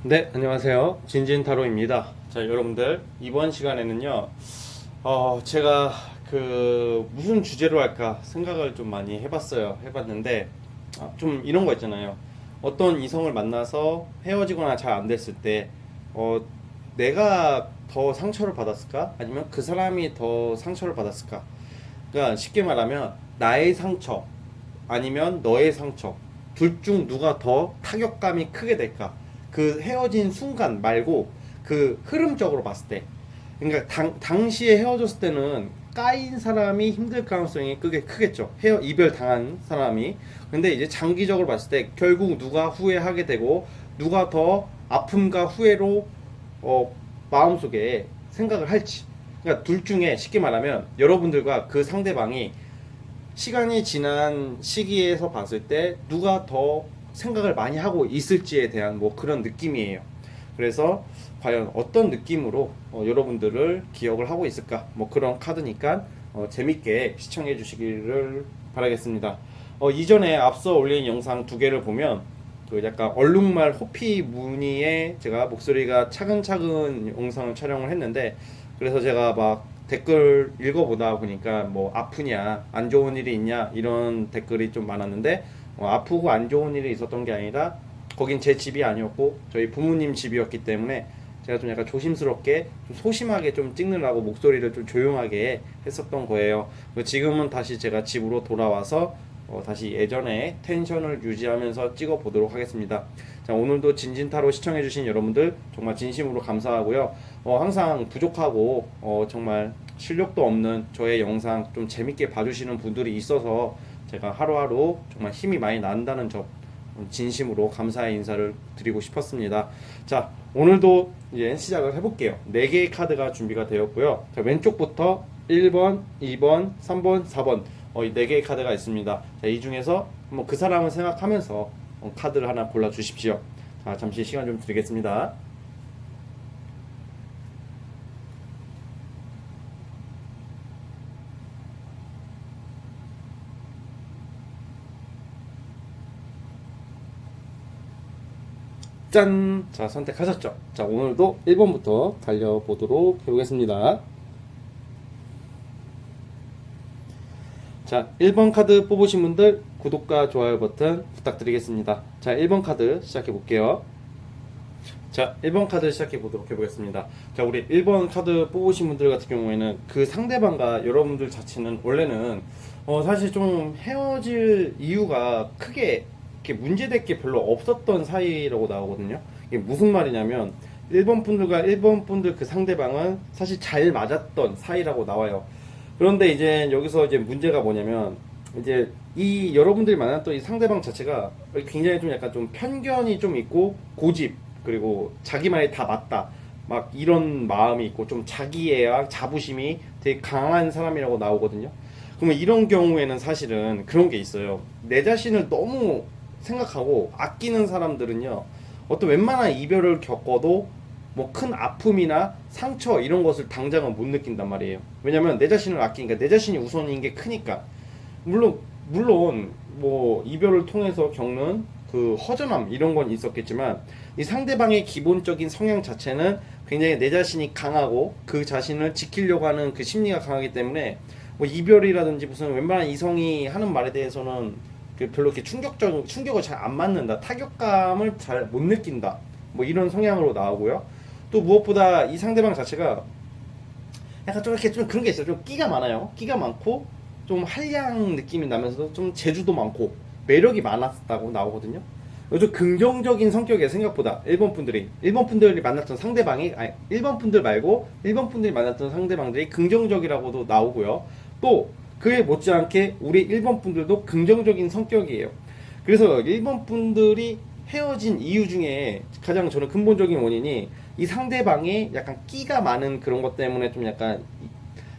네, 안녕하세요. 진진타로입니다. 자, 여러분들, 이번 시간에는요, 제가 무슨 주제로 할까 생각을 좀 많이 해봤는데, 좀 이런 거 있잖아요. 어떤 이성을 만나서 헤어지거나 잘 안 됐을 때, 어, 내가 더 상처를 받았을까? 아니면 그 사람이 더 상처를 받았을까? 그러니까 쉽게 말하면, 나의 상처, 아니면 너의 상처, 둘 중 누가 더 타격감이 크게 될까? 그 헤어진 순간 말고 그 흐름적으로 봤을 때, 그러니까 당시에 헤어졌을 때는 까인 사람이 힘들 가능성이 크겠죠. 이별 당한 사람이. 근데 이제 장기적으로 봤을 때 결국 누가 후회하게 되고 누가 더 아픔과 후회로 마음속에 생각을 할지. 그러니까 둘 중에 쉽게 말하면 여러분들과 그 상대방이 시간이 지난 시기에서 봤을 때 누가 더 생각을 많이 하고 있을지에 대한 뭐 그런 느낌이에요. 그래서 과연 어떤 느낌으로 여러분들을 기억을 하고 있을까? 뭐 그런 카드니까 재밌게 시청해 주시기를 바라겠습니다. 이전에 앞서 올린 영상 두 개를 보면 그 약간 얼룩말 호피 무늬에 제가 목소리가 차근차근 영상을 촬영을 했는데, 그래서 제가 막 댓글 읽어보다 보니까 뭐 아프냐 안 좋은 일이 있냐 이런 댓글이 좀 많았는데, 아프고 안 좋은 일이 있었던 게 아니라 거긴 제 집이 아니었고 저희 부모님 집이었기 때문에 제가 좀 약간 조심스럽게 좀 소심하게 좀 찍느라고 목소리를 좀 조용하게 했었던 거예요. 지금은 다시 제가 집으로 돌아와서 다시 예전의 텐션을 유지하면서 찍어 보도록 하겠습니다. 자, 오늘도 진진타로 시청해주신 여러분들 정말 진심으로 감사하고요. 항상 부족하고 정말 실력도 없는 저의 영상 좀 재밌게 봐주시는 분들이 있어서 제가 하루하루 정말 힘이 많이 난다는 점 진심으로 감사의 인사를 드리고 싶었습니다. 자, 오늘도 이제 시작을 해볼게요. 4개의 카드가 준비가 되었고요. 자, 왼쪽부터 1번, 2번, 3번, 4번 이 4개의 카드가 있습니다. 자, 이 중에서 한번 그 사람을 생각하면서 카드를 하나 골라 주십시오. 자, 잠시 시간 좀 드리겠습니다. 짠! 자, 선택하셨죠? 자, 오늘도 1번부터 달려보도록 해보겠습니다. 자, 1번 카드 뽑으신 분들 구독과 좋아요 버튼 부탁드리겠습니다. 자, 1번 카드 시작해 볼게요. 자, 1번 카드 시작해 보도록 해보겠습니다. 자, 우리 1번 카드 뽑으신 분들 같은 경우에는 그 상대방과 여러분들 자체는 원래는 사실 좀 헤어질 이유가 크게 이렇게 문제될 게 별로 없었던 사이라고 나오거든요. 이게 무슨 말이냐면 1번 분들과 1번 분들 그 상대방은 사실 잘 맞았던 사이라고 나와요. 그런데 이제 여기서 이제 문제가 뭐냐면, 이제 이 여러분들이 만났던 이 상대방 자체가 굉장히 좀 약간 좀 편견이 좀 있고 고집, 그리고 자기 말이 다 맞다 막 이런 마음이 있고 좀 자기애와 자부심이 되게 강한 사람이라고 나오거든요. 그러면 이런 경우에는 사실은 그런 게 있어요. 내 자신을 너무 생각하고 아끼는 사람들은요, 어떤 웬만한 이별을 겪어도 뭐 큰 아픔이나 상처 이런 것을 당장은 못 느낀단 말이에요. 왜냐면 내 자신을 아끼니까, 내 자신이 우선인 게 크니까. 물론 뭐 이별을 통해서 겪는 그 허전함 이런 건 있었겠지만, 이 상대방의 기본적인 성향 자체는 굉장히 내 자신이 강하고 그 자신을 지키려고 하는 그 심리가 강하기 때문에 뭐 이별이라든지 무슨 웬만한 이성이 하는 말에 대해서는 별로 이렇게 충격을 잘 안 맞는다, 타격감을 잘 못 느낀다, 뭐 이런 성향으로 나오고요. 또 무엇보다 이 상대방 자체가 약간 좀 이렇게 좀 그런 게 있어요. 좀 끼가 많아요. 끼가 많고 좀 한량 느낌이 나면서도 좀 재주도 많고 매력이 많았다고 나오거든요. 좀 긍정적인 성격이에요. 생각보다 1번 분들이 만났던 상대방이, 아니 1번 분들 말고 1번 분들이 만났던 상대방들이 긍정적이라고도 나오고요. 또 그에 못지않게 우리 1번 분들도 긍정적인 성격이에요. 그래서 1번 분들이 헤어진 이유 중에 가장 저는 근본적인 원인이 이 상대방이 약간 끼가 많은 그런 것 때문에 좀 약간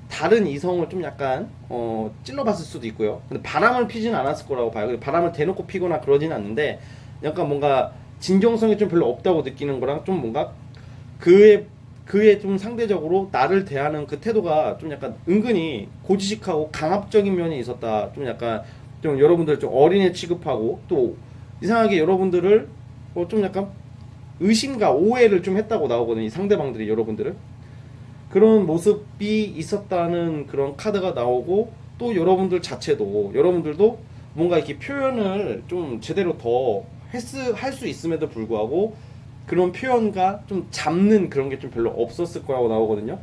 다른 이성을 좀 약간 찔러봤을 수도 있고요. 근데 바람을 피지는 않았을 거라고 봐요. 바람을 대놓고 피거나 그러지는 않는데 약간 뭔가 진정성이 좀 별로 없다고 느끼는 거랑 좀 뭔가 그의 좀 상대적으로 나를 대하는 그 태도가 좀 약간 은근히 고지식하고 강압적인 면이 있었다. 좀 약간 좀 여러분들 좀 어린애 취급하고, 또 이상하게 여러분들을 좀 약간 의심과 오해를 좀 했다고 나오거든요. 이 상대방들이 여러분들을. 그런 모습이 있었다는 그런 카드가 나오고, 또 여러분들 자체도, 여러분들도 뭔가 이렇게 표현을 좀 제대로 더 할 수 있음에도 불구하고 그런 표현과 좀 잡는 그런 게 좀 별로 없었을 거라고 나오거든요.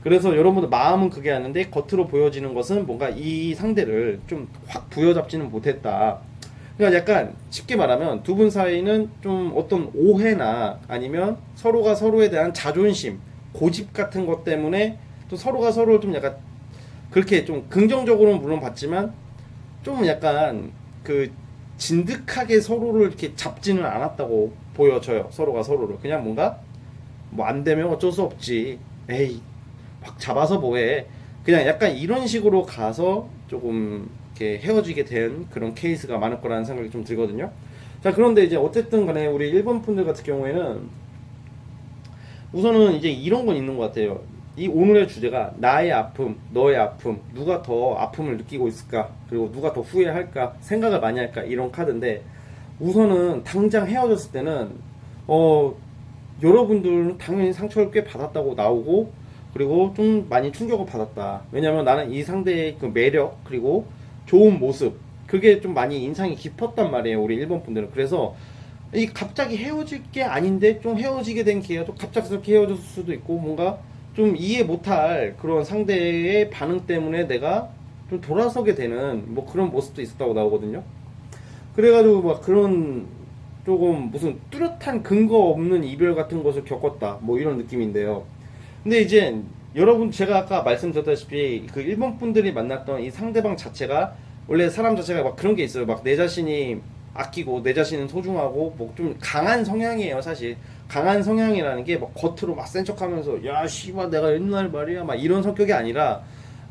그래서 여러분들 마음은 그게 아닌데 겉으로 보여지는 것은 뭔가 이 상대를 좀 확 부여잡지는 못했다. 그러니까 약간 쉽게 말하면 두 분 사이는 좀 어떤 오해나 아니면 서로가 서로에 대한 자존심, 고집 같은 것 때문에 또 서로가 서로를 좀 약간 그렇게 좀 긍정적으로는 물론 봤지만 좀 약간 그 진득하게 서로를 이렇게 잡지는 않았다고 보여져요. 서로가 서로를 그냥 뭔가 뭐 안 되면 어쩔 수 없지. 에이 막 잡아서 뭐해. 그냥 약간 이런 식으로 가서 조금 이렇게 헤어지게 된 그런 케이스가 많을 거라는 생각이 좀 들거든요. 자, 그런데 이제 어쨌든 간에 우리 일본 분들 같은 경우에는 우선은 이제 이런 건 있는 것 같아요. 이 오늘의 주제가 나의 아픔, 너의 아픔, 누가 더 아픔을 느끼고 있을까, 그리고 누가 더 후회할까, 생각을 많이 할까, 이런 카드인데, 우선은 당장 헤어졌을 때는 여러분들은 당연히 상처를 꽤 받았다고 나오고, 그리고 좀 많이 충격을 받았다. 왜냐면 나는 이 상대의 그 매력, 그리고 좋은 모습, 그게 좀 많이 인상이 깊었단 말이에요, 우리 일본 분들은. 그래서 이 갑자기 헤어질 게 아닌데 좀 헤어지게 된 기회가 또 갑작스럽게 헤어졌을 수도 있고, 뭔가 좀 이해 못할 그런 상대의 반응 때문에 내가 좀 돌아서게 되는 뭐 그런 모습도 있었다고 나오거든요. 그래가지고 막 그런 조금 무슨 뚜렷한 근거 없는 이별 같은 것을 겪었다, 뭐 이런 느낌인데요. 근데 이제 여러분, 제가 아까 말씀드렸다시피 그 일본 분들이 만났던 이 상대방 자체가 원래 사람 자체가 막 그런 게 있어요. 막 내 자신이 아끼고 내 자신은 소중하고 뭐 좀 강한 성향이에요. 사실 강한 성향이라는 게 막 겉으로 막 센 척하면서 야 씨발 내가 옛날 말이야 막 이런 성격이 아니라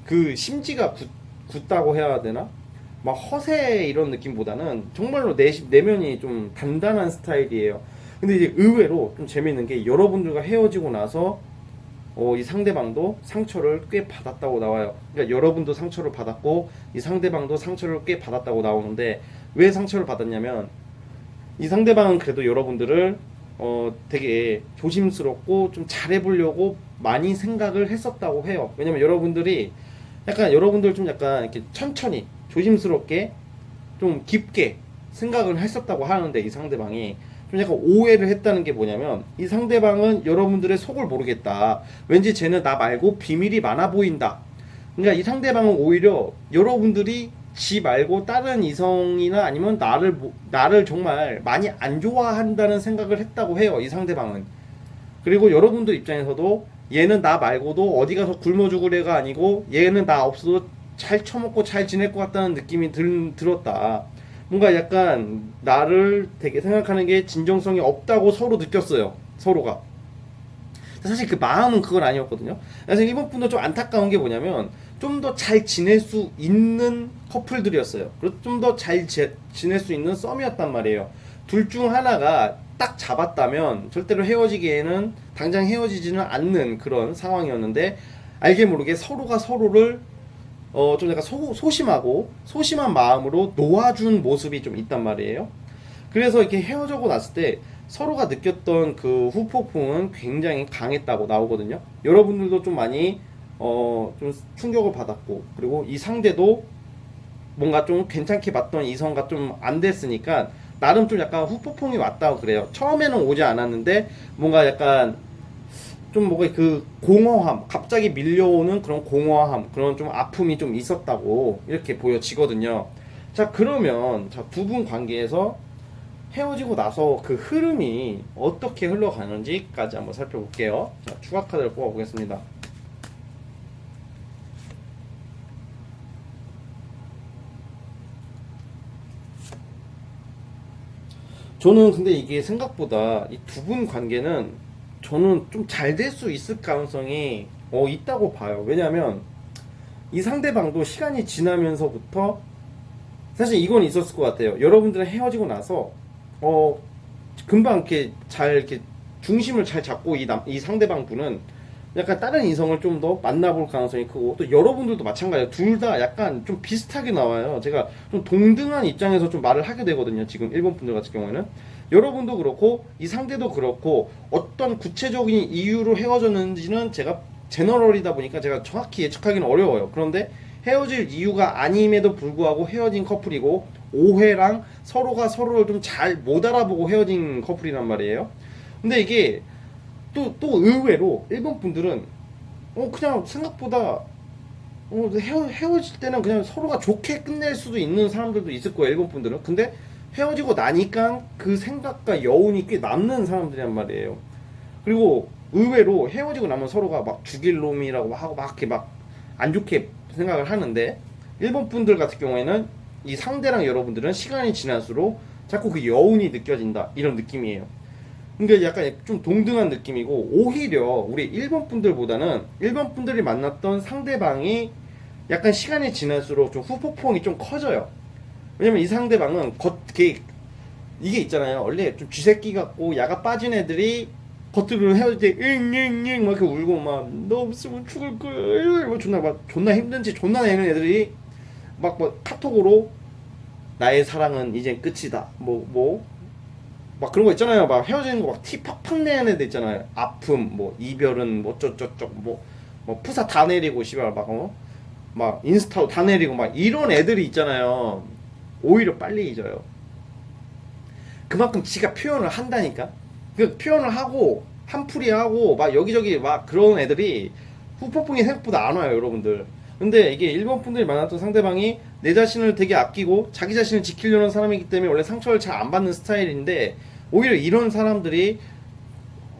그 심지가 굳다고 해야 되나? 막 허세 이런 느낌보다는 정말로 내면이 좀 단단한 스타일이에요. 근데 이제 의외로 좀 재밌는 게 여러분들과 헤어지고 나서 이 상대방도 상처를 꽤 받았다고 나와요. 그러니까 여러분도 상처를 받았고 이 상대방도 상처를 꽤 받았다고 나오는데, 왜 상처를 받았냐면 이 상대방은 그래도 여러분들을 되게 조심스럽고 좀 잘해보려고 많이 생각을 했었다고 해요. 왜냐면 여러분들이 약간 여러분들 좀 약간 이렇게 천천히 조심스럽게 좀 깊게 생각을 했었다고 하는데, 이 상대방이 좀 약간 오해를 했다는 게 뭐냐면 이 상대방은 여러분들의 속을 모르겠다. 왠지 쟤는 나 말고 비밀이 많아 보인다. 그러니까 이 상대방은 오히려 여러분들이 지 말고 다른 이성이나 아니면 나를 정말 많이 안 좋아한다는 생각을 했다고 해요. 이 상대방은. 그리고 여러분들 입장에서도 얘는 나 말고도 어디 가서 굶어 죽을 애가 아니고 얘는 나 없어도 잘 처먹고 잘 지낼 것 같다는 느낌이 들었다. 뭔가 약간 나를 되게 생각하는 게 진정성이 없다고 서로 느꼈어요. 서로가. 사실 그 마음은 그건 아니었거든요. 그래서 일본 분도 좀 안타까운 게 뭐냐면 좀 더 잘 지낼 수 있는 커플들이었어요. 그리고 좀 더 잘 지낼 수 있는 썸이었단 말이에요. 둘 중 하나가 딱 잡았다면 절대로 헤어지기에는 당장 헤어지지는 않는 그런 상황이었는데, 알게 모르게 서로가 서로를 좀 약간 소심하고 소심한 마음으로 놓아준 모습이 좀 있단 말이에요. 그래서 이렇게 헤어지고 났을 때 서로가 느꼈던 그 후폭풍은 굉장히 강했다고 나오거든요. 여러분들도 좀 많이 좀 충격을 받았고, 그리고 이 상대도 뭔가 좀 괜찮게 봤던 이성과 좀 안 됐으니까 나름 좀 약간 후폭풍이 왔다고 그래요. 처음에는 오지 않았는데 뭔가 약간 좀 뭔가 그 공허함, 갑자기 밀려오는 그런 공허함, 그런 좀 아픔이 좀 있었다고 이렇게 보여지거든요. 자, 그러면 자, 두 분 관계에서 헤어지고 나서 그 흐름이 어떻게 흘러가는지까지 한번 살펴볼게요. 자, 추가 카드를 뽑아보겠습니다. 저는 근데 이게 생각보다 이 두 분 관계는 저는 좀 잘 될 수 있을 가능성이 있다고 봐요. 왜냐면 이 상대방도 시간이 지나면서부터 사실 이건 있었을 것 같아요. 여러분들은 헤어지고 나서 금방 이렇게 잘 이렇게 중심을 잘 잡고 이 상대방 분은 약간 다른 이성을 좀 더 만나볼 가능성이 크고, 또 여러분들도 마찬가지예요. 둘 다 약간 좀 비슷하게 나와요. 제가 좀 동등한 입장에서 좀 말을 하게 되거든요. 지금 일본 분들 같은 경우에는. 여러분도 그렇고 이 상대도 그렇고 어떤 구체적인 이유로 헤어졌는지는 제가 제너럴이다 보니까 제가 정확히 예측하기는 어려워요. 그런데 헤어질 이유가 아님에도 불구하고 헤어진 커플이고 오해랑 서로가 서로를 좀 잘 못 알아보고 헤어진 커플이란 말이에요. 근데 이게 또 의외로 일본 분들은 그냥 생각보다 헤어질 때는 그냥 서로가 좋게 끝낼 수도 있는 사람들도 있을 거예요, 일본 분들은. 근데 헤어지고 나니까 그 생각과 여운이 꽤 남는 사람들이란 말이에요. 그리고 의외로 헤어지고 나면 서로가 막 죽일 놈이라고 하고 막 이렇게 막 안 좋게 생각을 하는데, 일본 분들 같은 경우에는 이 상대랑 여러분들은 시간이 지날수록 자꾸 그 여운이 느껴진다, 이런 느낌이에요. 그러니까 약간 좀 동등한 느낌이고, 오히려 우리 일본 분들보다는 일본 분들이 만났던 상대방이 약간 시간이 지날수록 좀 후폭풍이 좀 커져요. 왜냐면 이 상대방은 이게 있잖아요. 원래 좀 쥐새끼 같고 야가 빠진 애들이 겉으로 헤어질 때 응응응 막 이렇게 울고 막 너 없으면 죽을 거야 막 존나 힘든지 존나 내는 애들이 막 카톡으로 나의 사랑은 이제 끝이다 막 그런 거 있잖아요. 막 헤어지는 거 막 티 팍팍 내는 애들 있잖아요. 아픔 뭐 이별은 뭐 어쩌저쩌 뭐 푸사 다 내리고 씨발 막 인스타도 다 내리고 막 이런 애들이 있잖아요. 오히려 빨리 잊어요. 그만큼 지가 표현을 한다니까. 그 표현을 하고 한풀이 하고 막 여기저기 막 그런 애들이 후폭풍이 생각보다 안 와요, 여러분들. 근데 이게 일본 분들이 만났던 상대방이 내 자신을 되게 아끼고 자기 자신을 지키려는 사람이기 때문에 원래 상처를 잘 안 받는 스타일인데, 오히려 이런 사람들이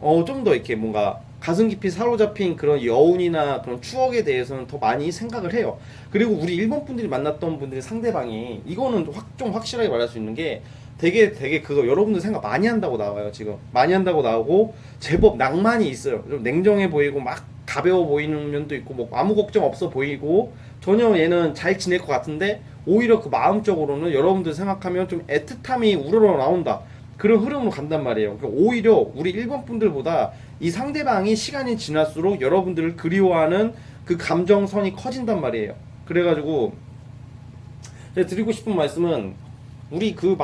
좀 더 이렇게 뭔가 가슴 깊이 사로잡힌 그런 여운이나 그런 추억에 대해서는 더 많이 생각을 해요. 그리고 우리 일본 분들이 만났던 분들의 상대방이, 이거는 좀 확실하게 말할 수 있는 게, 되게 그거 여러분들 생각 많이 한다고 나와요. 지금 많이 한다고 나오고 제법 낭만이 있어요. 좀 냉정해 보이고 막 가벼워 보이는 면도 있고 뭐 아무 걱정 없어 보이고 전혀 얘는 잘 지낼 것 같은데, 오히려 그 마음적으로는 여러분들 생각하면 좀 애틋함이 우러러 나온다, 그런 흐름으로 간단 말이에요. 그러니까 오히려 우리 일본 분들보다 이 상대방이 시간이 지날수록 여러분들을 그리워하는 그 감정선이 커진단 말이에요. 그래가지고 제가 드리고 싶은 말씀은, 우리 그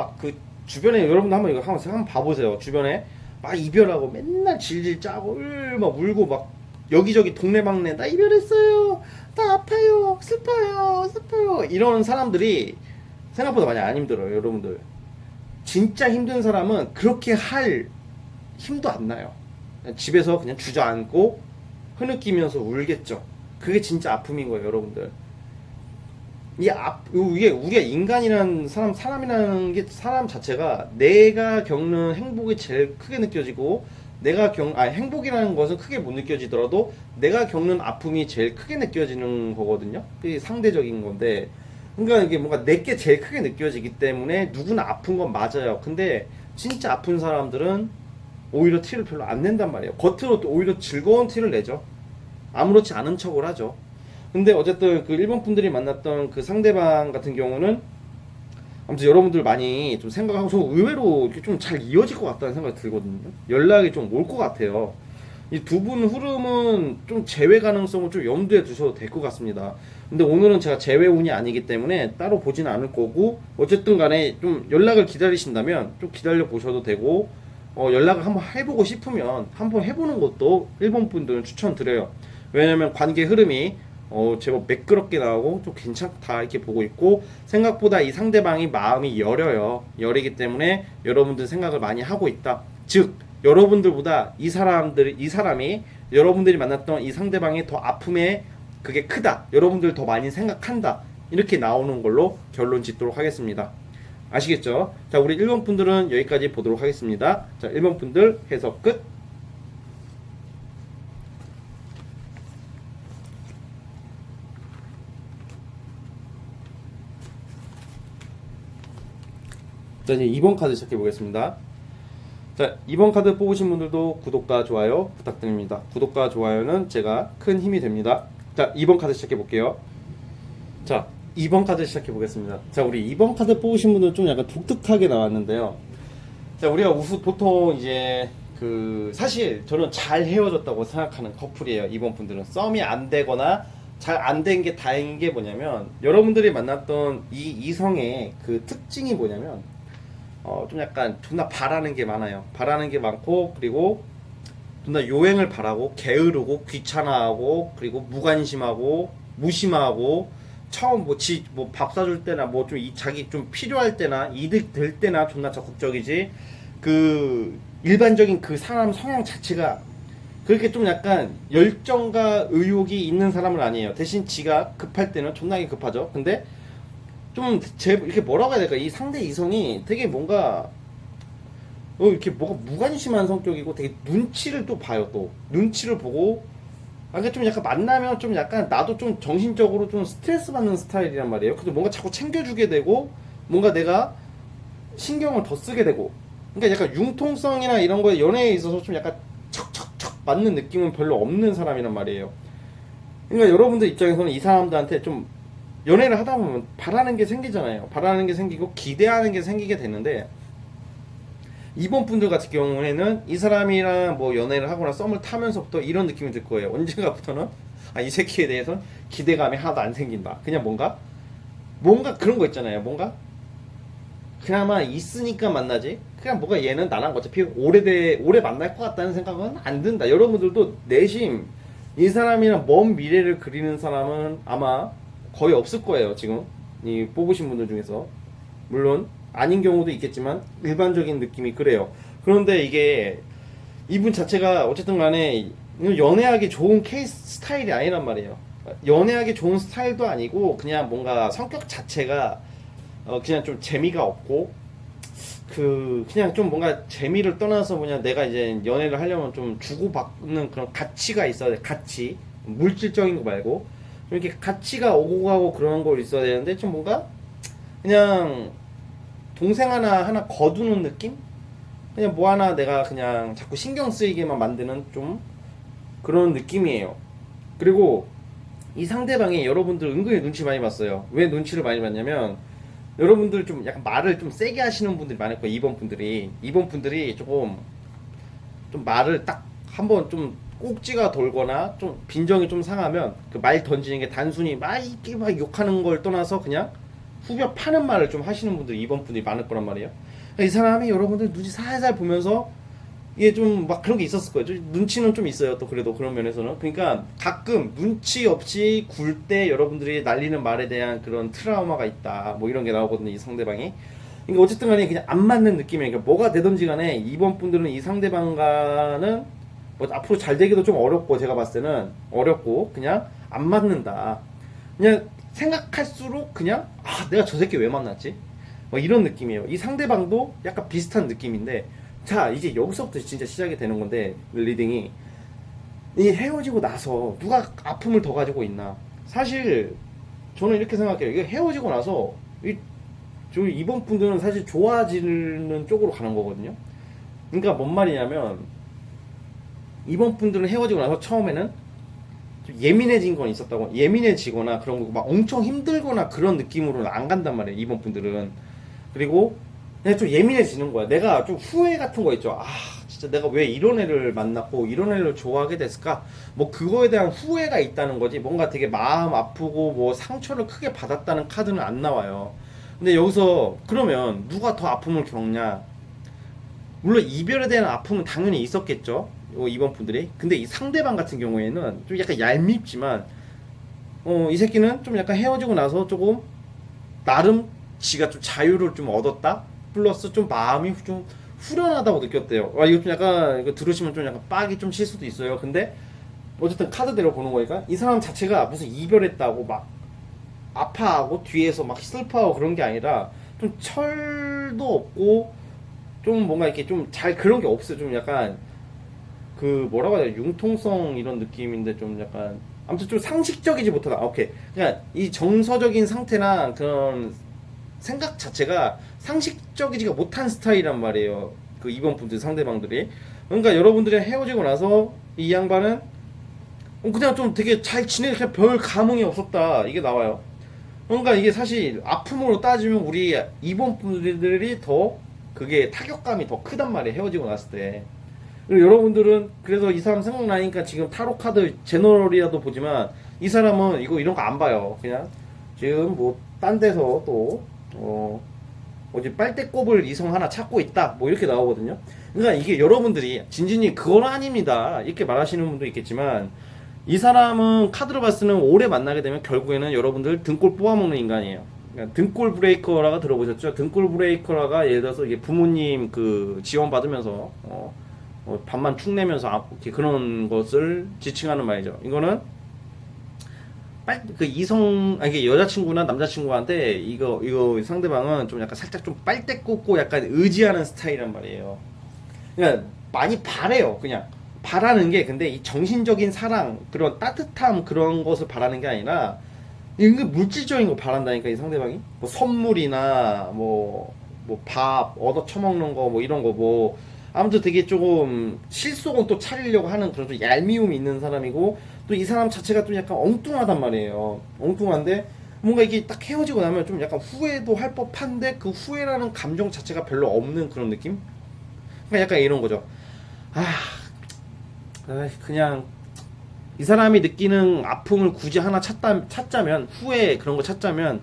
주변에 여러분들 한번 이거 한번 봐보세요. 주변에 막 이별하고 맨날 질질 짜고 막 울고 막 여기저기 동네방네 나 이별했어요, 나 아파요, 슬퍼요 이런 사람들이 생각보다 많이 안 힘들어요, 여러분들. 진짜 힘든 사람은 그렇게 할 힘도 안 나요. 그냥 집에서 그냥 주저앉고 흐느끼면서 울겠죠. 그게 진짜 아픔인 거예요, 여러분들. 이게 우리가 인간이라는 사람이라는 게, 사람 자체가 내가 겪는 행복이 제일 크게 느껴지고, 행복이라는 것은 크게 못 느껴지더라도 내가 겪는 아픔이 제일 크게 느껴지는 거거든요. 그게 상대적인 건데, 그러니까 이게 뭔가 내게 제일 크게 느껴지기 때문에 누구나 아픈 건 맞아요. 근데 진짜 아픈 사람들은 오히려 티를 별로 안 낸단 말이에요. 겉으로 또 오히려 즐거운 티를 내죠. 아무렇지 않은 척을 하죠. 근데 어쨌든 그 일본 분들이 만났던 그 상대방 같은 경우는, 아무튼 여러분들 많이 좀 생각하고, 저 의외로 좀 잘 이어질 것 같다는 생각이 들거든요. 연락이 좀 올 것 같아요. 이 두 분 흐름은 좀 재회 가능성을 좀 염두에 두셔도 될 것 같습니다. 근데 오늘은 제가 재회 운이 아니기 때문에 따로 보지는 않을 거고, 어쨌든 간에 좀 연락을 기다리신다면 좀 기다려 보셔도 되고, 연락을 한번 해보고 싶으면 한번 해보는 것도 일본 분들은 추천드려요. 왜냐면 관계 흐름이 제법 매끄럽게 나오고 좀 괜찮다 이렇게 보고 있고, 생각보다 이 상대방이 마음이 여리기 때문에 여러분들 생각을 많이 하고 있다. 즉 여러분들보다 이 사람이 여러분들이 만났던 이 상대방의 더 아픔에 그게 크다, 여러분들 더 많이 생각한다, 이렇게 나오는 걸로 결론 짓도록 하겠습니다. 아시겠죠? 자, 우리 1번 분들은 여기까지 보도록 하겠습니다. 자, 1번 분들 해석 끝. 자, 이제 2번 카드 시작해 보겠습니다. 자, 2번 카드 뽑으신 분들도 구독과 좋아요 부탁드립니다. 구독과 좋아요는 제가 큰 힘이 됩니다. 자, 2번 카드 시작해 볼게요. 자, 2번 카드 시작해 보겠습니다. 자, 우리 2번 카드 뽑으신 분들 좀 약간 독특하게 나왔는데요. 자, 우리가 보통 이제 사실 저는 잘 헤어졌다고 생각하는 커플이에요. 2번 분들은 썸이 안 되거나 잘 안 된 게 다행인 게 뭐냐면, 여러분들이 만났던 이 이성의 그 특징이 뭐냐면, 좀 약간 존나 바라는 게 많아요. 바라는 게 많고, 그리고 존나 요행을 바라고, 게으르고, 귀찮아하고, 그리고 무관심하고, 무심하고, 처음 뭐 밥 사줄 때나 뭐 좀 자기 좀 필요할 때나 이득 될 때나 존나 적극적이지. 그 일반적인 그 사람 성향 자체가 그렇게 좀 약간 열정과 의욕이 있는 사람은 아니에요. 대신 지가 급할 때는 존나게 급하죠. 근데 좀 이렇게 뭐라고 해야 될까? 이 상대 이성이 되게 뭔가 이렇게 뭐가 무관심한 성격이고 되게 눈치를 또 봐요. 또 눈치를 보고 그러니까 좀 약간 만나면 좀 약간 나도 좀 정신적으로 좀 스트레스 받는 스타일이란 말이에요. 근데 뭔가 자꾸 챙겨주게 되고 뭔가 내가 신경을 더 쓰게 되고 그러니까 약간 융통성이나 이런 거에 연애에 있어서 좀 약간 척척척 맞는 느낌은 별로 없는 사람이란 말이에요. 그러니까 여러분들 입장에서는 이 사람들한테 좀 연애를 하다 보면 바라는 게 생기잖아요. 바라는 게 생기고 기대하는 게 생기게 되는데 이번 분들 같은 경우에는 이 사람이랑 뭐 연애를 하거나 썸을 타면서부터 이런 느낌이 들 거예요. 언젠가부터는 이 새끼에 대해서 기대감이 하나도 안 생긴다. 그냥 뭔가 그런 거 있잖아요. 뭔가 그나마 있으니까 만나지. 그냥 뭐가 얘는 나랑 어차피 오래 만날 것 같다는 생각은 안 든다. 여러분들도 내심 이 사람이랑 먼 미래를 그리는 사람은 아마 거의 없을 거예요. 지금 이 뽑으신 분들 중에서 물론 아닌 경우도 있겠지만 일반적인 느낌이 그래요. 그런데 이게 이분 자체가 어쨌든 간에 연애하기 좋은 케이스 스타일이 아니란 말이에요. 연애하기 좋은 스타일도 아니고 그냥 뭔가 성격 자체가 그냥 좀 재미가 없고 그냥 좀 뭔가 재미를 떠나서 그냥 내가 이제 연애를 하려면 좀 주고받는 그런 가치가 있어야 돼. 가치 물질적인 거 말고 좀 이렇게 가치가 오고 가고 그런 거 있어야 되는데 좀 뭔가 그냥 동생 하나 거두는 느낌? 그냥 뭐 하나 내가 그냥 자꾸 신경 쓰이게만 만드는 좀 그런 느낌이에요. 그리고 이 상대방이 여러분들 은근히 눈치 많이 봤어요. 왜 눈치를 많이 봤냐면 여러분들 좀 약간 말을 좀 세게 하시는 분들이 많을 거예요. 이번 분들이 조금 좀 말을 딱 한번 좀 꼭지가 돌거나 좀 빈정이 좀 상하면 그 말 던지는 게 단순히 막 이렇게 막 욕하는 걸 떠나서 그냥 후벼 파는 말을 좀 하시는 분들이 이번 분들이 많을 거란 말이에요. 그러니까 이 사람이 여러분들 눈치 살살 보면서 이게 좀 막 그런 게 있었을 거예요. 눈치는 좀 있어요. 또 그래도 그런 면에서는. 그러니까 가끔 눈치 없이 굴 때 여러분들이 날리는 말에 대한 그런 트라우마가 있다. 뭐 이런 게 나오거든요. 이 상대방이. 그러니까 어쨌든 간에 그냥 안 맞는 느낌이에요. 그러니까 뭐가 되든지 간에 이번 분들은 이 상대방과는 뭐 앞으로 잘 되기도 좀 어렵고 제가 봤을 때는 어렵고 그냥 안 맞는다. 그냥 생각할수록 그냥 내가 저 새끼 왜 만났지? 뭐 이런 느낌이에요. 이 상대방도 약간 비슷한 느낌인데 자 이제 여기서부터 진짜 시작이 되는 건데 리딩이 이 헤어지고 나서 누가 아픔을 더 가지고 있나? 사실 저는 이렇게 생각해요. 이게 헤어지고 나서 이번 분들은 사실 좋아지는 쪽으로 가는 거거든요. 그러니까 뭔 말이냐면 이번 분들은 헤어지고 나서 처음에는 좀 예민해진 건 있었다고 예민해지거나 그런 거 막 엄청 힘들거나 그런 느낌으로는 안 간단 말이에요. 이번 분들은. 그리고 그냥 좀 예민해지는 거야. 내가 좀 후회 같은 거 있죠. 진짜 내가 왜 이런 애를 만났고 이런 애를 좋아하게 됐을까? 뭐 그거에 대한 후회가 있다는 거지. 뭔가 되게 마음 아프고 뭐 상처를 크게 받았다는 카드는 안 나와요. 근데 여기서 그러면 누가 더 아픔을 겪냐? 물론 이별에 대한 아픔은 당연히 있었겠죠. 이번 분들이. 근데 이 상대방 같은 경우에는 좀 약간 얄밉지만 이 새끼는 좀 약간 헤어지고 나서 조금 나름 지가 좀 자유를 좀 얻었다. 플러스 좀 마음이 좀 후련하다고 느꼈대요. 이거 좀 약간 이거 들으시면 좀 약간 빡이 좀 칠 수도 있어요. 근데 어쨌든 카드대로 보는 거니까 이 사람 자체가 무슨 이별했다고 막 아파하고 뒤에서 막 슬퍼하고 그런 게 아니라 좀 철도 없고 좀 뭔가 이렇게 좀 잘 그런 게 없어요. 좀 약간 그 뭐라고 해야 돼 융통성 이런 느낌인데 좀 약간 아무튼 좀 상식적이지 못하다. 오케이. 그냥 이 정서적인 상태나 그런 생각 자체가 상식적이지가 못한 스타일이란 말이에요. 그 이번 분들 상대방들이. 그러니까 여러분들이 헤어지고 나서 이 양반은 그냥 좀 되게 잘 지내고 그냥 별 감흥이 없었다. 이게 나와요. 그러니까 이게 사실 아픔으로 따지면 우리 이번 분들이 더 그게 타격감이 더 크단 말이에요. 헤어지고 났을 때. 그리고 여러분들은 그래서 이 사람 생각나니까 지금 타로 카드 제너럴이라도 보지만 이 사람은 이런 거 안 봐요. 그냥 지금 뭐 딴 데서 또 어디 빨대 꼽을 이성 하나 찾고 있다 뭐 이렇게 나오거든요. 그러니까 이게 여러분들이 진진이 그건 아닙니다 이렇게 말하시는 분도 있겠지만, 이 사람은 카드로 봤을 때는 오래 만나게 되면 결국에는 여러분들 등골 뽑아먹는 인간이에요. 그러니까 등골 브레이커라가 들어보셨죠? 등골 브레이커라가 예를 들어서 이게 부모님 그 지원 받으면서 밥만 축 내면서 그런 것을 지칭하는 말이죠. 이거는 그 이성, 아니 이게 여자친구나 남자친구한테 이거 상대방은 좀 약간 살짝 좀 빨대 꽂고 약간 의지하는 스타일이란 말이에요. 그냥 많이 바래요. 그냥 바라는 게, 근데 이 정신적인 사랑, 그런 따뜻함 그런 것을 바라는 게 아니라 이거 물질적인 거 바란다니까 이 상대방이. 뭐 선물이나 뭐 밥 얻어 처먹는 거 뭐 이런 거 뭐 아무튼 되게 조금 실속은 또 차리려고 하는 그런 좀 얄미움이 있는 사람이고, 또 이 사람 자체가 좀 약간 엉뚱하단 말이에요. 엉뚱한데 뭔가 이게 딱 헤어지고 나면 좀 약간 후회도 할 법한데 그 후회라는 감정 자체가 별로 없는 그런 느낌? 그러니까 약간 이런 거죠. 그냥 이 사람이 느끼는 아픔을 굳이 하나 찾자면, 후회 그런 거 찾자면,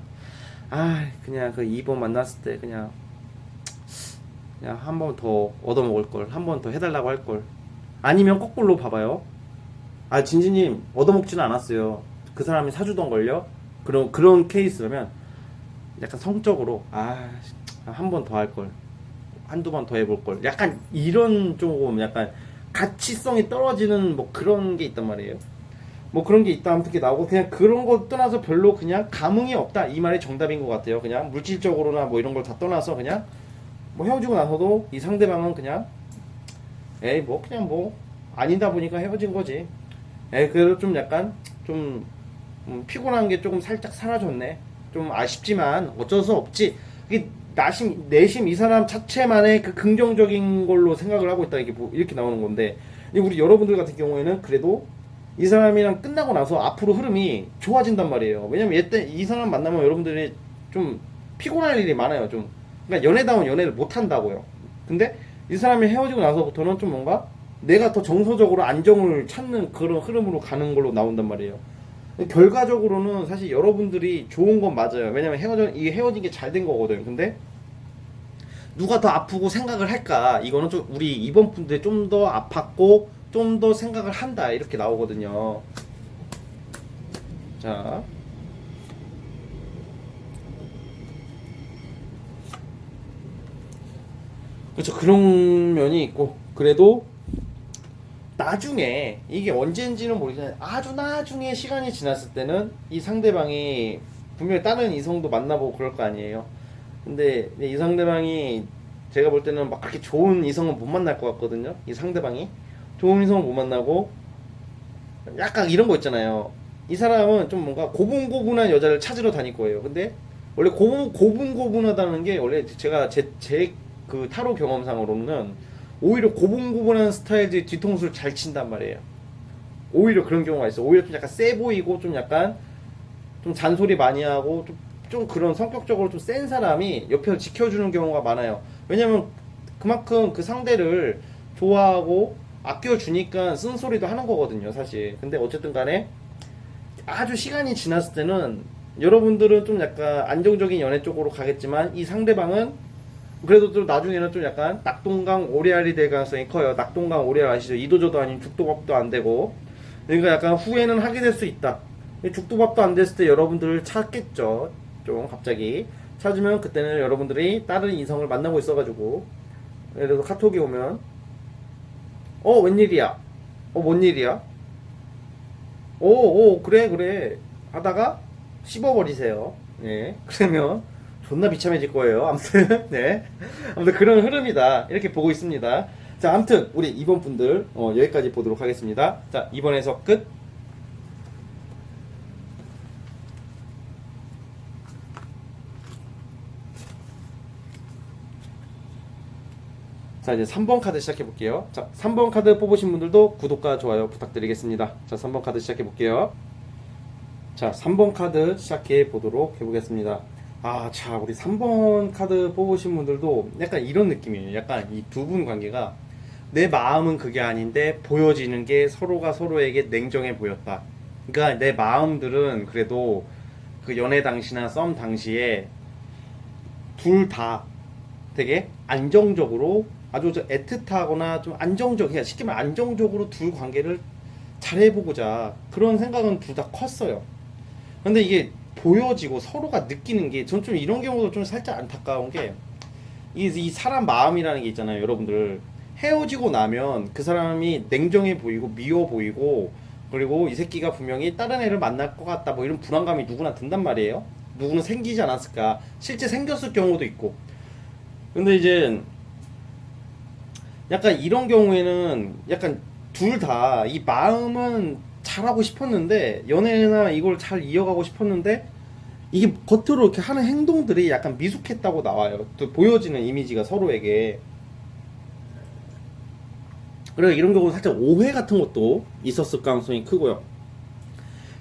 그냥 그 2번 만났을 때 그냥 한 번 더 얻어먹을 걸, 한 번 더 해달라고 할 걸. 아니면 거꾸로 봐봐요. 진지님 얻어먹지는 않았어요. 그 사람이 사주던 걸요. 그런 케이스라면 약간 성적으로 한 번 더 할 걸, 한두 번 더 해볼 걸. 약간 이런 조금 약간 가치성이 떨어지는 뭐 그런 게 있단 말이에요. 뭐 그런 게 있다 아무튼 게 나오고, 그냥 그런 거 떠나서 별로 그냥 감흥이 없다 이 말이 정답인 것 같아요. 그냥 물질적으로나 뭐 이런 걸 다 떠나서 그냥 뭐 헤어지고 나서도 이 상대방은 그냥 뭐 그냥 뭐 아니다 보니까 헤어진 거지. 그래도 좀 약간 좀 피곤한 게 조금 살짝 사라졌네. 좀 아쉽지만 어쩔 수 없지. 이게 내심 이 사람 자체만의 그 긍정적인 걸로 생각을 하고 있다 이렇게 나오는 건데, 우리 여러분들 같은 경우에는 그래도 이 사람이랑 끝나고 나서 앞으로 흐름이 좋아진단 말이에요. 왜냐면 이 사람 만나면 여러분들이 좀 피곤할 일이 많아요. 좀 그러니까 연애다운 연애를 못 한다고요. 근데 이 사람이 헤어지고 나서부터는 좀 뭔가 내가 더 정서적으로 안정을 찾는 그런 흐름으로 가는 걸로 나온단 말이에요. 결과적으로는 사실 여러분들이 좋은 건 맞아요. 왜냐면 이게 헤어진 게 잘 된 거거든요. 근데 누가 더 아프고 생각을 할까? 이거는 좀 우리 이번 분들이 좀 더 아팠고 좀 더 생각을 한다 이렇게 나오거든요. 자, 그렇죠. 그런 면이 있고, 그래도 나중에 이게 언제인지는 모르겠지만 아주 나중에 시간이 지났을 때는 이 상대방이 분명히 다른 이성도 만나보고 그럴 거 아니에요. 근데 이 상대방이 제가 볼 때는 막 그렇게 좋은 이성은 못 만날 것 같거든요. 이 상대방이 좋은 이성은 못 만나고 약간 이런 거 있잖아요. 이 사람은 좀 뭔가 고분고분한 여자를 찾으러 다닐 거예요. 근데 원래 고분고분하다는 게 원래 제가 제 그 타로 경험상으로는 오히려 고분고분한 스타일들이 뒤통수를 잘 친단 말이에요. 오히려 그런 경우가 있어. 오히려 좀 약간 세 보이고 좀 약간 좀 잔소리 많이 하고 좀 그런 성격적으로 좀 센 사람이 옆에서 지켜주는 경우가 많아요. 왜냐면 그만큼 그 상대를 좋아하고 아껴주니까 쓴소리도 하는 거거든요, 사실. 근데 어쨌든 간에 아주 시간이 지났을 때는 여러분들은 좀 약간 안정적인 연애 쪽으로 가겠지만 이 상대방은 그래도 좀 나중에는 좀 약간 낙동강 오리알이 될 가능성이 커요. 낙동강 오리알 아시죠? 이도저도 아닌 죽도밥도 안 되고. 그러니까 약간 후회는 하게 될 수 있다. 죽도밥도 안 됐을 때 여러분들을 찾겠죠. 좀 갑자기 찾으면 그때는 여러분들이 다른 이성을 만나고 있어가지고, 예를 들어서 카톡이 오면 웬일이야? 뭔 일이야? 그래 하다가 씹어버리세요. 네, 그러면 존나 비참해질 거예요. 아무튼 네, 아무튼 그런 흐름이다 이렇게 보고 있습니다. 자, 아무튼 우리 이번 분들 여기까지 보도록 하겠습니다. 자, 이번 해석 끝. 자, 이제 3번 카드 시작해 볼게요. 자, 3번 카드 뽑으신 분들도 구독과 좋아요 부탁드리겠습니다. 자, 3번 카드 시작해 볼게요. 자, 3번 카드 시작해 보도록 해보겠습니다. 자, 우리 3번 카드 뽑으신 분들도 약간 이런 느낌이에요. 약간 이 두 분 관계가 내 마음은 그게 아닌데 보여지는 게 서로가 서로에게 냉정해 보였다. 그러니까 내 마음들은 그래도 그 연애 당시나 썸 당시에 둘 다 되게 안정적으로 아주 애틋하거나 좀 안정적이야, 쉽게 말해 안정적으로 둘 관계를 잘 해보고자 그런 생각은 둘 다 컸어요. 근데 이게 보여지고 서로가 느끼는 게 전 좀 이런 경우도 좀 살짝 안타까운 게 이 사람 마음이라는 게 있잖아요, 여러분들. 헤어지고 나면 그 사람이 냉정해 보이고 미워 보이고 그리고 이 새끼가 분명히 다른 애를 만날 것 같다 뭐 이런 불안감이 누구나 든단 말이에요. 누구는 생기지 않았을까? 실제 생겼을 경우도 있고. 근데 이제 약간 이런 경우에는 약간 둘 다 이 마음은 잘하고 싶었는데 연애나 이걸 잘 이어가고 싶었는데 이게 겉으로 이렇게 하는 행동들이 약간 미숙했다고 나와요. 또 보여지는 이미지가 서로에게. 그래서 이런 경우 살짝 오해 같은 것도 있었을 가능성이 크고요.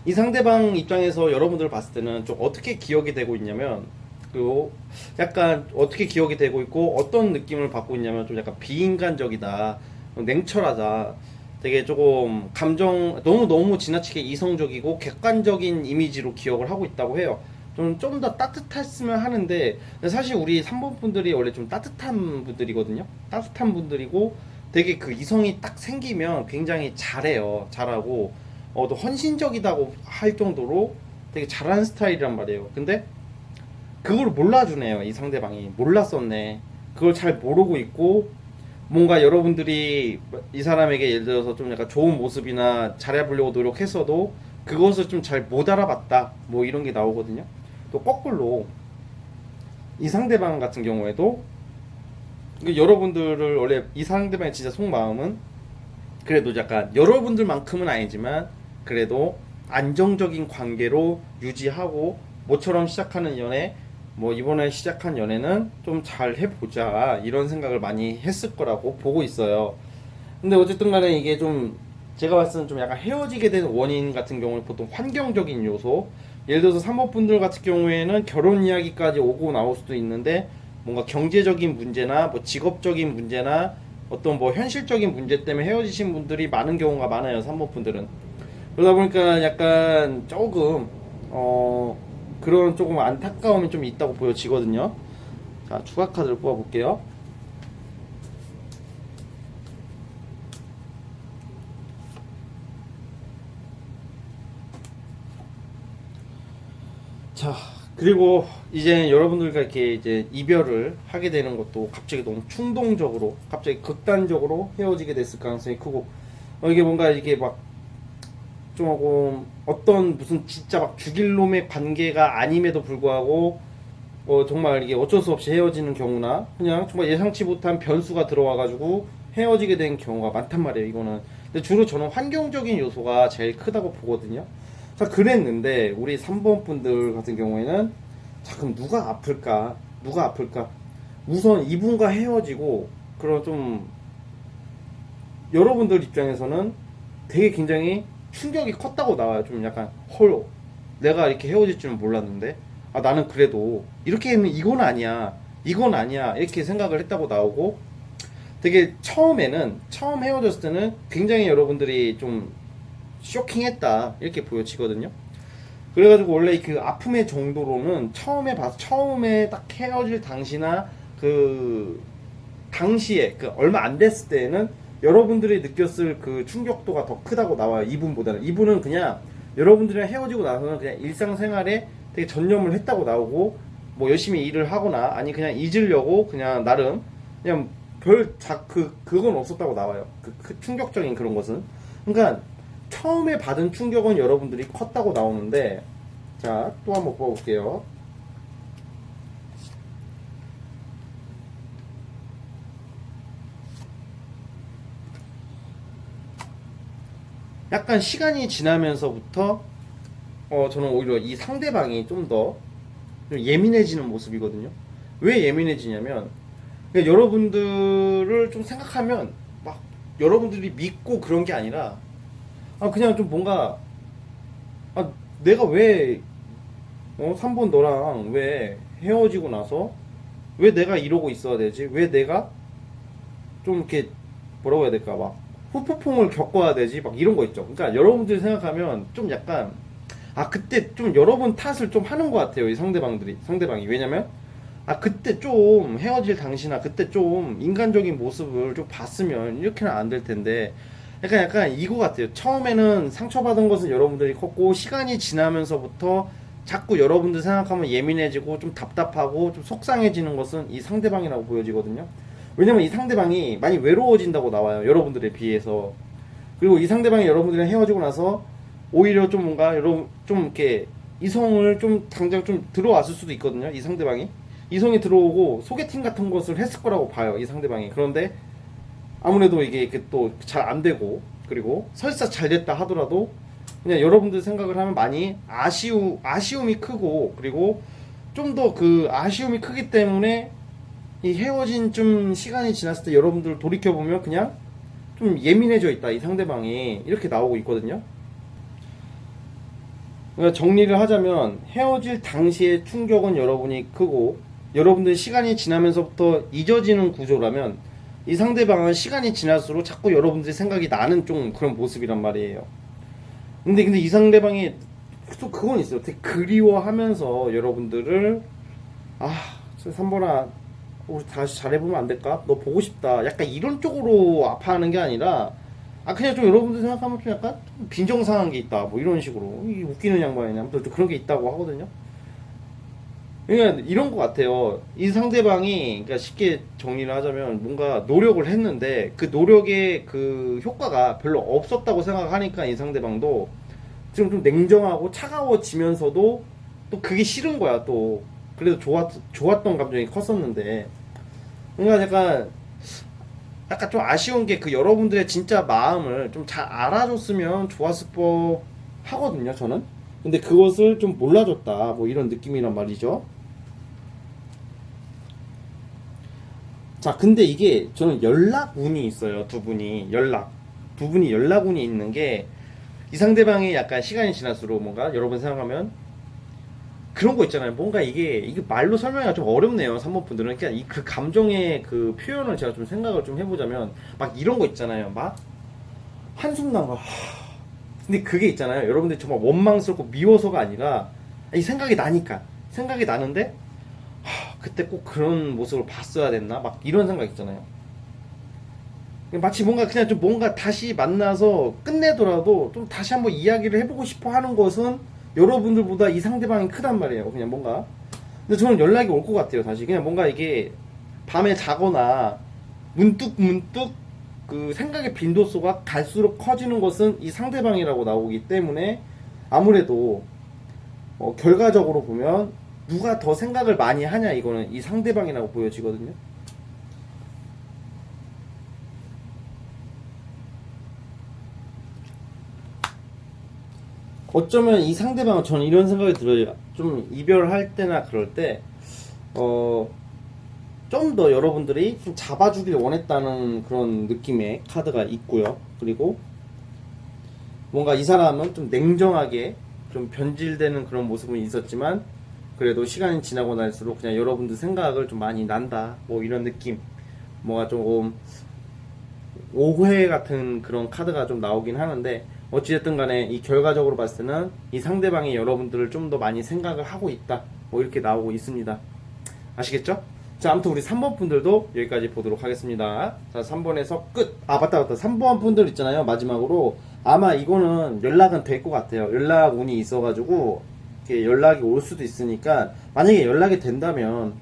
이 상대방 입장에서 여러분들 봤을 때는 좀 어떻게 기억이 되고 있냐면, 그리고 약간 어떻게 기억이 되고 있고 어떤 느낌을 받고 있냐면 좀 약간 비인간적이다, 냉철하다, 되게 조금 감정 너무 지나치게 이성적이고 객관적인 이미지로 기억을 하고 있다고 해요. 좀 더 따뜻했으면 하는데, 근데 사실 우리 3번 분들이 원래 좀 따뜻한 분들이거든요. 따뜻한 분들이고 되게 그 이성이 딱 생기면 굉장히 잘해요. 잘하고 또 헌신적이다고 할 정도로 되게 잘하는 스타일이란 말이에요. 근데 그걸 몰라주네요. 이 상대방이 몰랐었네. 그걸 잘 모르고 있고 뭔가 여러분들이 이 사람에게 예를 들어서 좀 약간 좋은 모습이나 잘해보려고 노력했어도 그것을 좀 잘 못 알아봤다 뭐 이런 게 나오거든요. 또 거꾸로 이 상대방 같은 경우에도 여러분들을 원래 이 상대방의 진짜 속마음은 그래도 약간 여러분들만큼은 아니지만 그래도 안정적인 관계로 유지하고 모처럼 시작하는 연애, 뭐 이번에 시작한 연애는 좀 잘 해보자 이런 생각을 많이 했을 거라고 보고 있어요. 근데 어쨌든 간에 이게 좀 제가 봤을 때는 좀 약간 헤어지게 된 원인 같은 경우는 보통 환경적인 요소, 예를 들어서 3번 분들 같은 경우에는 결혼 이야기까지 오고 나올 수도 있는데 뭔가 경제적인 문제나 뭐 직업적인 문제나 어떤 뭐 현실적인 문제 때문에 헤어지신 분들이 많은 경우가 많아요, 3번 분들은. 그러다 보니까 약간 조금 그런 조금 안타까움이 좀 있다고 보여지거든요. 자, 추가 카드를 뽑아볼게요. 자, 그리고 이제 여러분들과 이렇게 이제 이별을 하게 되는 것도 갑자기 너무 충동적으로, 갑자기 극단적으로 헤어지게 됐을 가능성이 크고, 이게 뭔가 이게 막 조금 어떤 무슨 진짜 막 죽일 놈의 관계가 아님에도 불구하고 정말 이게 어쩔 수 없이 헤어지는 경우나 그냥 정말 예상치 못한 변수가 들어와가지고 헤어지게 된 경우가 많단 말이에요, 이거는. 근데 주로 저는 환경적인 요소가 제일 크다고 보거든요. 자, 그랬는데 우리 3번 분들 같은 경우에는 자, 그럼 누가 아플까? 누가 아플까? 우선 이분과 헤어지고 그런 좀 여러분들 입장에서는 되게 굉장히 충격이 컸다고 나와요. 좀 약간 헐, 내가 이렇게 헤어질 줄은 몰랐는데 나는 그래도 이렇게 했는 이건 아니야, 이건 아니야 이렇게 생각을 했다고 나오고, 되게 처음 헤어졌을 때는 굉장히 여러분들이 좀 쇼킹했다 이렇게 보여지거든요. 그래가지고 원래 그 아픔의 정도로는 처음에 딱 헤어질 당시나 그 당시에 그 얼마 안 됐을 때에는 여러분들이 느꼈을 그 충격도가 더 크다고 나와요. 이분보다는. 이분은 그냥 여러분들이랑 헤어지고 나서는 그냥 일상생활에 되게 전념을 했다고 나오고, 뭐 열심히 일을 하거나 아니 그냥 잊으려고 그냥 나름 그냥 그건 없었다고 나와요. 그 충격적인 그런 것은. 그러니까 처음에 받은 충격은 여러분들이 컸다고 나오는데, 자, 또 한번 뽑아볼게요. 약간 시간이 지나면서부터 저는 오히려 이 상대방이 좀 더 예민해지는 모습이거든요. 왜 예민해지냐면 그러니까 여러분들을 좀 생각하면 막 여러분들이 믿고 그런 게 아니라 그냥 좀 뭔가 내가 왜 3번 너랑 왜 헤어지고 나서 왜 내가 이러고 있어야 되지? 왜 내가 좀 이렇게 뭐라고 해야 될까, 막 후폭풍을 겪어야 되지? 막 이런 거 있죠. 그러니까 여러분들이 생각하면 좀 약간 그때 좀 여러분 탓을 좀 하는 것 같아요, 이 상대방이. 왜냐면 아 그때 좀 헤어질 당시나 그때 좀 인간적인 모습을 좀 봤으면 이렇게는 안 될 텐데 약간 이거 같아요. 처음에는 상처받은 것은 여러분들이 컸고 시간이 지나면서부터 자꾸 여러분들 생각하면 예민해지고 좀 답답하고 좀 속상해지는 것은 이 상대방이라고 보여지거든요. 왜냐면 이 상대방이 많이 외로워진다고 나와요. 여러분들에 비해서. 그리고 이 상대방이 여러분들이랑 헤어지고 나서 오히려 좀 뭔가 여러분 좀 이렇게 이성을 좀 당장 좀 들어왔을 수도 있거든요. 이 상대방이 이성이 들어오고 소개팅 같은 것을 했을 거라고 봐요. 이 상대방이. 그런데 아무래도 이게 또 잘 안 되고 그리고 설사 잘 됐다 하더라도 그냥 여러분들 생각을 하면 많이 아쉬움이 크고 그리고 좀 더 그 아쉬움이 크기 때문에 이 헤어진 좀 시간이 지났을 때 여러분들 돌이켜보면 그냥 좀 예민해져 있다 이 상대방이 이렇게 나오고 있거든요. 그러니까 정리를 하자면 헤어질 당시의 충격은 여러분이 크고 여러분들 시간이 지나면서부터 잊어지는 구조라면 이 상대방은 시간이 지날수록 자꾸 여러분들의 생각이 나는 좀 그런 모습이란 말이에요. 근데 이 상대방이 또 그건 있어요. 되게 그리워하면서 여러분들을 아, 3번아 우리 다시 잘해보면 안 될까? 너 보고 싶다. 약간 이런 쪽으로 아파하는 게 아니라 아 그냥 좀 여러분들 생각하면 좀 약간 좀 빈정상한 게 있다. 뭐 이런 식으로 이 웃기는 양반이냐. 아무튼 그런 게 있다고 하거든요. 그러니까 이런 것 같아요. 이 상대방이 그러니까 쉽게 정리를 하자면 뭔가 노력을 했는데 그 노력의 그 효과가 별로 없었다고 생각하니까 이 상대방도 지금 좀 냉정하고 차가워지면서도 또 그게 싫은 거야 또. 그래도 좋았던 감정이 컸었는데 그러니까 약간 좀 아쉬운 게 그 여러분들의 진짜 마음을 좀 잘 알아줬으면 좋았을 법 하거든요 저는. 근데 그것을 좀 몰라줬다 뭐 이런 느낌이란 말이죠. 자 근데 이게 저는 연락운이 있어요. 두 분이 연락운이 있는 게 이 상대방이 약간 시간이 지날수록 뭔가 여러분 생각하면 그런 거 있잖아요. 뭔가 이게 말로 설명하기가 좀 어렵네요. 3번 분들은. 그러니까 그 감정의 그 표현을 제가 좀 생각을 좀 해보자면 막 이런 거 있잖아요. 막 한숨 나고 근데 그게 있잖아요. 여러분들이 정말 원망스럽고 미워서가 아니라 이 생각이 나는데 그때 꼭 그런 모습을 봤어야 됐나? 막 이런 생각 있잖아요. 마치 뭔가 그냥 좀 뭔가 다시 만나서 끝내더라도 좀 다시 한번 이야기를 해보고 싶어 하는 것은 여러분들보다 이 상대방이 크단 말이에요. 그냥 뭔가. 근데 저는 연락이 올 것 같아요. 다시 그냥 뭔가 이게 밤에 자거나 문득 그 생각의 빈도수가 갈수록 커지는 것은 이 상대방이라고 나오기 때문에 아무래도 결과적으로 보면 누가 더 생각을 많이 하냐 이거는 이 상대방이라고 보여지거든요. 어쩌면 이 상대방은 저는 이런 생각이 들어요. 좀 이별할 때나 그럴 때, 좀 더 여러분들이 좀 잡아주길 원했다는 그런 느낌의 카드가 있고요. 그리고 뭔가 이 사람은 좀 냉정하게 좀 변질되는 그런 모습은 있었지만, 그래도 시간이 지나고 날수록 그냥 여러분들 생각을 좀 많이 난다. 뭐 이런 느낌. 뭔가 조금 오해 같은 그런 카드가 좀 나오긴 하는데, 어찌됐든 간에 이 결과적으로 봤을 때는 이 상대방이 여러분들을 좀 더 많이 생각을 하고 있다 뭐 이렇게 나오고 있습니다. 아시겠죠? 자 아무튼 우리 3번 분들도 여기까지 보도록 하겠습니다. 자 3번에서 끝. 아 맞다 3번 분들 있잖아요. 마지막으로 아마 이거는 연락은 될 것 같아요. 연락 운이 있어가지고 이렇게 연락이 올 수도 있으니까 만약에 연락이 된다면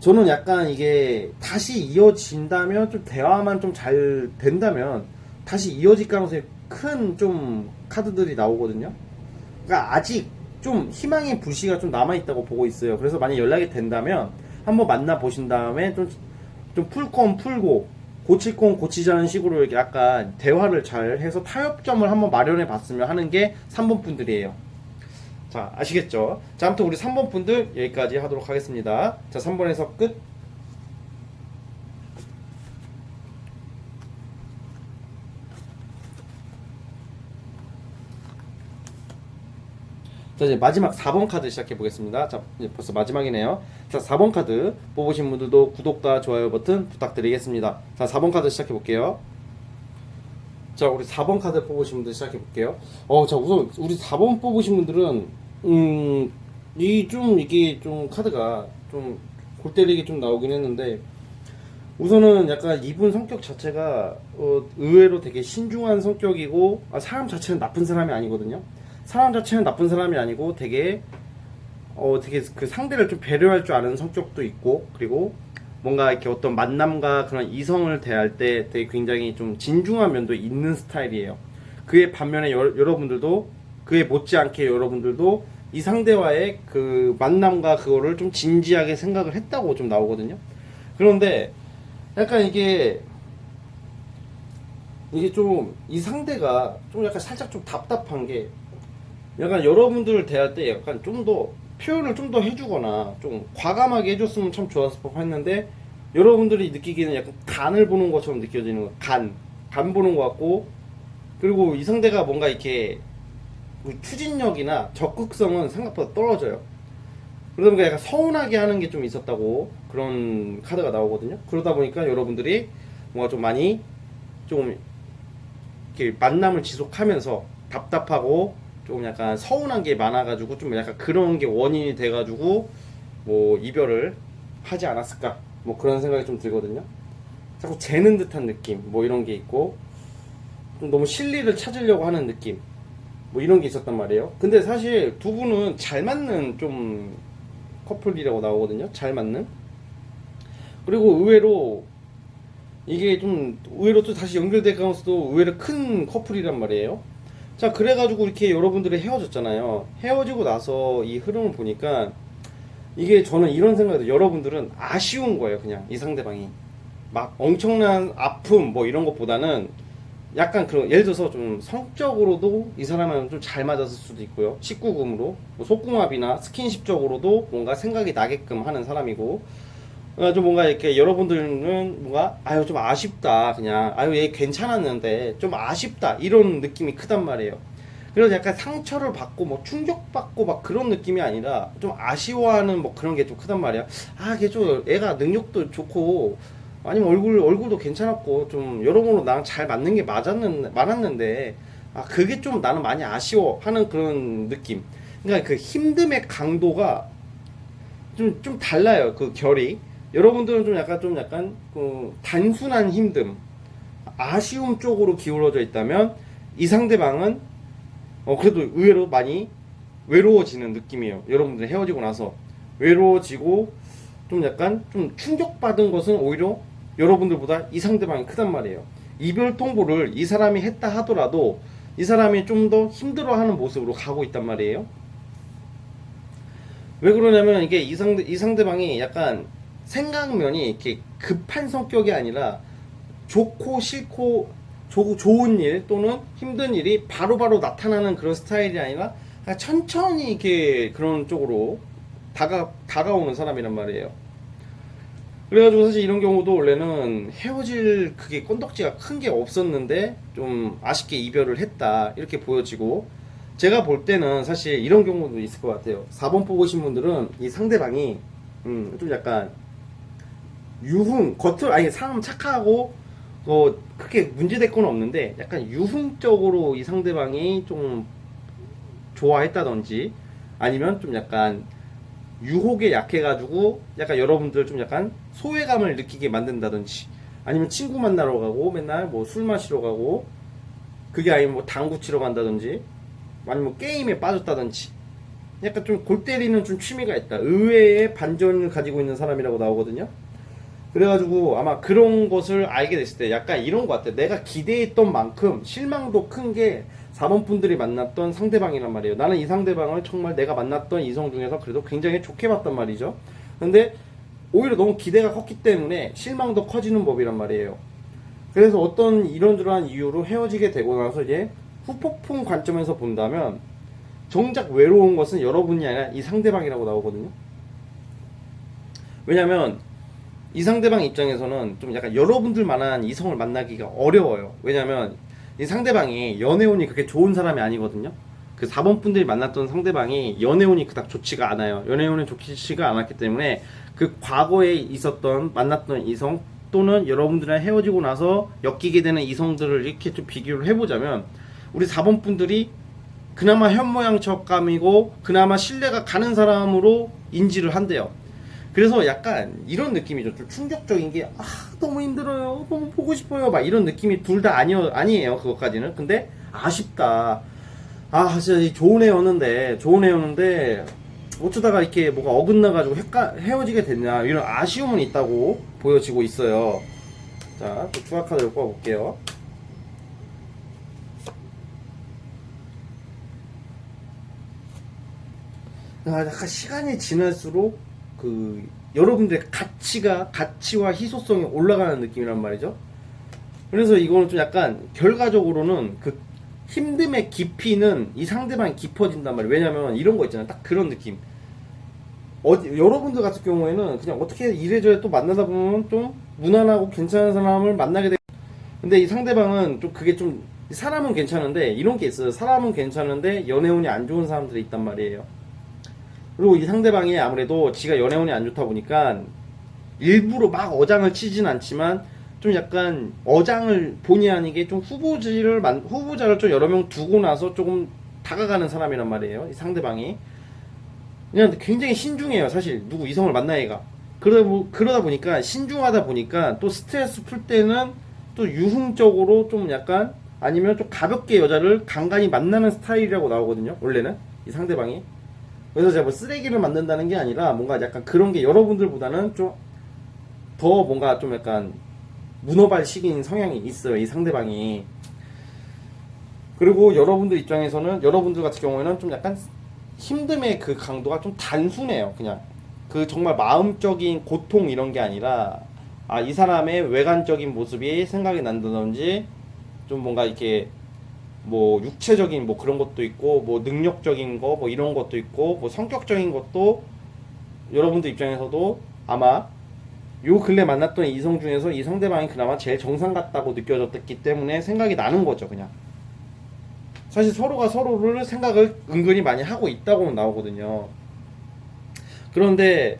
저는 약간 이게 다시 이어진다면 좀 대화만 좀 잘 된다면 다시 이어질 가능성이 큰 좀 카드들이 나오거든요. 그러니까 아직 좀 희망의 불씨가 좀 남아있다고 보고 있어요. 그래서 만약 연락이 된다면 한번 만나 보신 다음에 좀 풀 건 풀고 고칠 건 고치자는 식으로 이렇게 약간 대화를 잘 해서 타협점을 한번 마련해 봤으면 하는 게 3번 분들이에요. 자 아시겠죠? 자 아무튼 우리 3번 분들 여기까지 하도록 하겠습니다. 자 3번에서 끝. 자 이제 마지막 4번 카드 시작해 보겠습니다. 자 이제 벌써 마지막이네요. 자 4번 카드 뽑으신 분들도 구독과 좋아요 버튼 부탁드리겠습니다. 자 4번 카드 시작해 볼게요. 자 우리 4번 카드 뽑으신 분들 시작해 볼게요. 자 우선 우리 4번 뽑으신 분들은 이게 좀 카드가 좀 골 때리기 좀 나오긴 했는데, 우선은 약간 이분 성격 자체가 의외로 되게 신중한 성격이고, 사람 자체는 나쁜 사람이 아니거든요. 사람 자체는 나쁜 사람이 아니고 되게 그 상대를 좀 배려할 줄 아는 성격도 있고, 그리고 뭔가 이렇게 어떤 만남과 그런 이성을 대할 때 되게 굉장히 좀 진중한 면도 있는 스타일이에요. 그의 반면에 여러분들도, 그에 못지않게 여러분들도 이 상대와의 그 만남과 그거를 좀 진지하게 생각을 했다고 좀 나오거든요. 그런데 약간 이게 좀 이 상대가 좀 약간 살짝 좀 답답한 게, 약간 여러분들을 대할 때 약간 좀 더 표현을 좀 더 해주거나 좀 과감하게 해줬으면 참 좋았을 법 했는데, 여러분들이 느끼기에는 약간 간을 보는 것처럼 느껴지는 거, 간 보는 것 같고, 그리고 이 상대가 뭔가 이렇게 추진력이나 적극성은 생각보다 떨어져요. 그러다 보니까 약간 서운하게 하는 게 좀 있었다고 그런 카드가 나오거든요. 그러다 보니까 여러분들이 뭔가 좀 많이 좀 이렇게 만남을 지속하면서 답답하고 좀 약간 서운한 게 많아가지고 좀 약간 그런 게 원인이 돼가지고 뭐 이별을 하지 않았을까, 뭐 그런 생각이 좀 들거든요. 자꾸 재는 듯한 느낌, 뭐 이런 게 있고, 좀 너무 실리를 찾으려고 하는 느낌, 뭐 이런 게 있었단 말이에요. 근데 사실 두 분은 잘 맞는 좀 커플이라고 나오거든요. 잘 맞는. 그리고 의외로 이게 좀 의외로 또 다시 연결될 가능성도 의외로 큰 커플이란 말이에요. 자, 그래가지고 이렇게 여러분들이 헤어졌잖아요. 헤어지고 나서 이 흐름을 보니까 이게 저는 이런 생각이 들어요. 여러분들은 아쉬운 거예요. 그냥 이 상대방이 막 엄청난 아픔 뭐 이런 것보다는 약간 그런, 예를 들어서 좀 성적으로도 이 사람은 좀 잘 맞았을 수도 있고요. 19금으로 뭐 속궁합이나 스킨십적으로도 뭔가 생각이 나게끔 하는 사람이고, 좀 뭔가 이렇게 여러분들은 뭔가 아유 좀 아쉽다, 그냥 아유 얘 괜찮았는데 좀 아쉽다, 이런 느낌이 크단 말이에요. 그래서 약간 상처를 받고 뭐 충격받고 막 그런 느낌이 아니라 좀 아쉬워하는 뭐 그런 게 좀 크단 말이야. 걔 좀 애가 능력도 좋고 아니면 얼굴도 괜찮았고 좀 여러모로 나랑 잘 맞는 게 많았는데 그게 좀 나는 많이 아쉬워하는 그런 느낌. 그러니까 그 힘듦의 강도가 좀 달라요. 그 결이. 여러분들은 좀 약간 그 단순한 힘듦, 아쉬움 쪽으로 기울어져 있다면, 이 상대방은 그래도 의외로 많이 외로워지는 느낌이에요. 여러분들 헤어지고 나서 외로워지고 좀 약간 좀 충격받은 것은 오히려 여러분들보다 이 상대방이 크단 말이에요. 이별 통보를 이 사람이 했다 하더라도 이 사람이 좀 더 힘들어하는 모습으로 가고 있단 말이에요. 왜 그러냐면 이게 이 상대방이 약간 생각면이 이렇게 급한 성격이 아니라 좋고 싫고 좋은 일 또는 힘든 일이 바로바로 나타나는 그런 스타일이 아니라 천천히 이렇게 그런 쪽으로 다가오는 사람이란 말이에요. 그래가지고 사실 이런 경우도 원래는 헤어질 그게 건덕지가 큰 게 없었는데 좀 아쉽게 이별을 했다, 이렇게 보여지고, 제가 볼 때는 사실 이런 경우도 있을 것 같아요. 4번 뽑으신 분들은 이 상대방이 좀 약간 아니 사람 착하고 크게 문제될 건 없는데 약간 유흥적으로 이 상대방이 좀 좋아했다든지, 아니면 좀 약간 유혹에 약해가지고 약간 여러분들 좀 약간 소외감을 느끼게 만든다든지, 아니면 친구 만나러 가고 맨날 뭐 술 마시러 가고, 그게 아니면 뭐 당구 치러 간다든지, 아니면 뭐 게임에 빠졌다든지, 약간 좀 골 때리는 좀 취미가 있다, 의외의 반전을 가지고 있는 사람이라고 나오거든요. 그래가지고 아마 그런 것을 알게 됐을 때 약간 이런 것 같아. 내가 기대했던 만큼 실망도 큰 게 4번 분들이 만났던 상대방이란 말이에요. 나는 이 상대방을 정말 내가 만났던 이성 중에서 그래도 굉장히 좋게 봤단 말이죠. 근데 오히려 너무 기대가 컸기 때문에 실망도 커지는 법이란 말이에요. 그래서 어떤 이런저런 이유로 헤어지게 되고 나서 이제 후폭풍 관점에서 본다면 정작 외로운 것은 여러분이 아니라 이 상대방이라고 나오거든요. 왜냐면 이 상대방 입장에서는 좀 약간 여러분들만한 이성을 만나기가 어려워요. 왜냐면 이 상대방이 연애운이 그렇게 좋은 사람이 아니거든요. 그 4번 분들이 만났던 상대방이 연애운이 그닥 좋지가 않아요. 연애운이 좋지가 않았기 때문에 그 과거에 있었던 만났던 이성 또는 여러분들이랑 헤어지고 나서 엮이게 되는 이성들을 이렇게 좀 비교를 해보자면, 우리 4번 분들이 그나마 현모양처감이고 그나마 신뢰가 가는 사람으로 인지를 한대요. 그래서 약간 이런 느낌이죠. 좀 충격적인 게, 너무 힘들어요. 너무 보고 싶어요. 막 이런 느낌이 둘 다 아니에요. 그것까지는. 근데 아쉽다. 진짜 좋은 애였는데, 어쩌다가 이렇게 뭐가 어긋나가지고 헤어지게 됐냐. 이런 아쉬움은 있다고 보여지고 있어요. 자, 또 추가 카드를 뽑아볼게요. 약간 시간이 지날수록 여러분들의 가치와 희소성이 올라가는 느낌이란 말이죠. 그래서 이거는 좀 약간 결과적으로는 그 힘듦의 깊이는 이 상대방이 깊어진단 말이에요. 왜냐면 이런 거 있잖아요. 딱 그런 느낌. 여러분들 같은 경우에는 그냥 어떻게 이래저래 또 만나다 보면 좀 무난하고 괜찮은 사람을 만나게 돼. 근데 이 상대방은 좀 그게 좀 사람은 괜찮은데 이런 게 있어요. 사람은 괜찮은데 연애운이 안 좋은 사람들이 있단 말이에요. 그리고 이 상대방이 아무래도 지가 연애운이 안 좋다 보니까 일부러 막 어장을 치진 않지만 좀 약간 어장을 본의 아니게 좀 후보자를 좀 여러 명 두고 나서 조금 다가가는 사람이란 말이에요. 이 상대방이. 그냥 굉장히 신중해요. 사실 누구 이성을 만나기가. 그러다 보니까 신중하다 보니까 또 스트레스 풀 때는 또 유흥적으로 좀 약간 아니면 좀 가볍게 여자를 간간히 만나는 스타일이라고 나오거든요. 원래는 이 상대방이. 그래서 제가 뭐 쓰레기를 만든다는 게 아니라 뭔가 약간 그런 게 여러분들보다는 좀 더 뭔가 좀 약간 문어발식인 성향이 있어요. 이 상대방이. 그리고 여러분들 입장에서는 여러분들 같은 경우에는 좀 약간 힘듦의 그 강도가 좀 단순해요. 그냥 그 정말 마음적인 고통 이런 게 아니라 이 사람의 외관적인 모습이 생각이 난다든지 좀 뭔가 이렇게 뭐 육체적인 뭐 그런 것도 있고 뭐 능력적인 거 뭐 이런 것도 있고 뭐 성격적인 것도 여러분들 입장에서도 아마 요 근래 만났던 이성 중에서 이 상대방이 그나마 제일 정상 같다고 느껴졌기 때문에 생각이 나는 거죠. 그냥 사실 서로가 서로를 생각을 은근히 많이 하고 있다고는 나오거든요. 그런데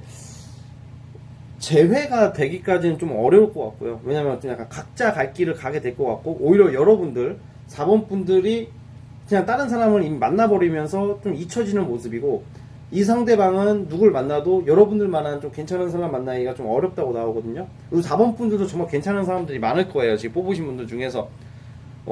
재회가 되기까지는 좀 어려울 것 같고요. 왜냐면 좀 약간 각자 갈 길을 가게 될 것 같고 오히려 여러분들 4번 분들이 그냥 다른 사람을 이미 만나버리면서 좀 잊혀지는 모습이고 이 상대방은 누굴 만나도 여러분들만한 좀 괜찮은 사람 만나기가 좀 어렵다고 나오거든요. 그리고 4번 분들도 정말 괜찮은 사람들이 많을 거예요. 지금 뽑으신 분들 중에서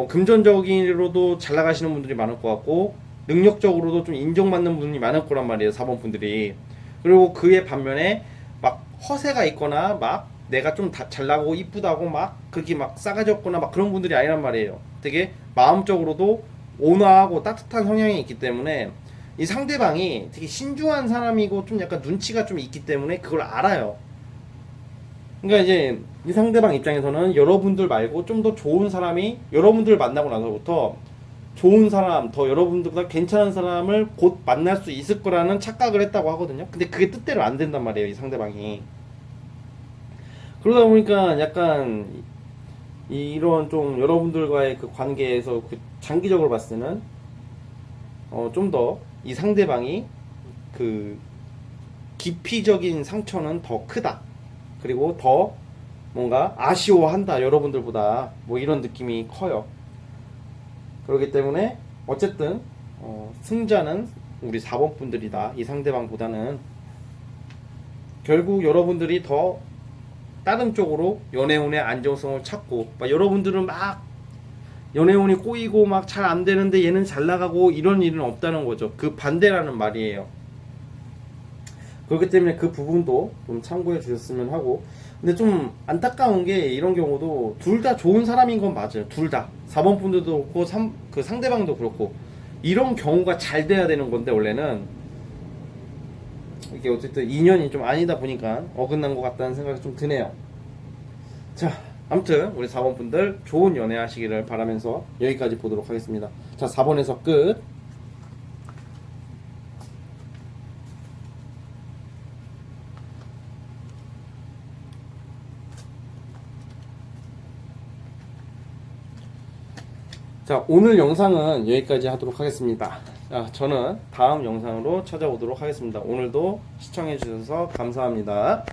금전적으로도 잘 나가시는 분들이 많을 것 같고 능력적으로도 좀 인정받는 분이 많을 거란 말이에요. 4번 분들이. 그리고 그의 반면에 막 허세가 있거나 막 내가 좀 잘 나가고 이쁘다고 막 그렇게 막 싸가지 없거나 막 그런 분들이 아니란 말이에요. 되게 마음적으로도 온화하고 따뜻한 성향이 있기 때문에 이 상대방이 되게 신중한 사람이고 좀 약간 눈치가 좀 있기 때문에 그걸 알아요. 그러니까 이제 이 상대방 입장에서는 여러분들 말고 좀 더 좋은 사람이 여러분들 만나고 나서부터 좋은 사람, 더 여러분들보다 괜찮은 사람을 곧 만날 수 있을 거라는 착각을 했다고 하거든요. 근데 그게 뜻대로 안 된단 말이에요, 이 상대방이. 그러다 보니까 약간 이런 좀 여러분들과의 그 관계에서 그 장기적으로 봤을 때는 좀 더 이 상대방이 그 깊이적인 상처는 더 크다. 그리고 더 뭔가 아쉬워한다. 여러분들보다 뭐 이런 느낌이 커요. 그렇기 때문에 어쨌든 승자는 우리 4번 분들이다. 이 상대방보다는 결국 여러분들이 더 다른 쪽으로 연애운의 안정성을 찾고 여러분들은 막 연애운이 꼬이고 막 잘 안 되는데 얘는 잘 나가고 이런 일은 없다는 거죠. 그 반대라는 말이에요. 그렇기 때문에 그 부분도 좀 참고해 주셨으면 하고 근데 좀 안타까운 게 이런 경우도 둘 다 좋은 사람인 건 맞아요. 둘 다 4번 분들도 그렇고 그 상대방도 그렇고 이런 경우가 잘 돼야 되는 건데 원래는 이게 어쨌든 인연이 좀 아니다 보니까 어긋난 것 같다는 생각이 좀 드네요. 자, 아무튼 우리 4번 분들 좋은 연애 하시기를 바라면서 여기까지 보도록 하겠습니다. 자, 4번에서 끝. 자, 오늘 영상은 여기까지 하도록 하겠습니다. 자, 저는 다음 영상으로 찾아오도록 하겠습니다. 오늘도 시청해 주셔서 감사합니다.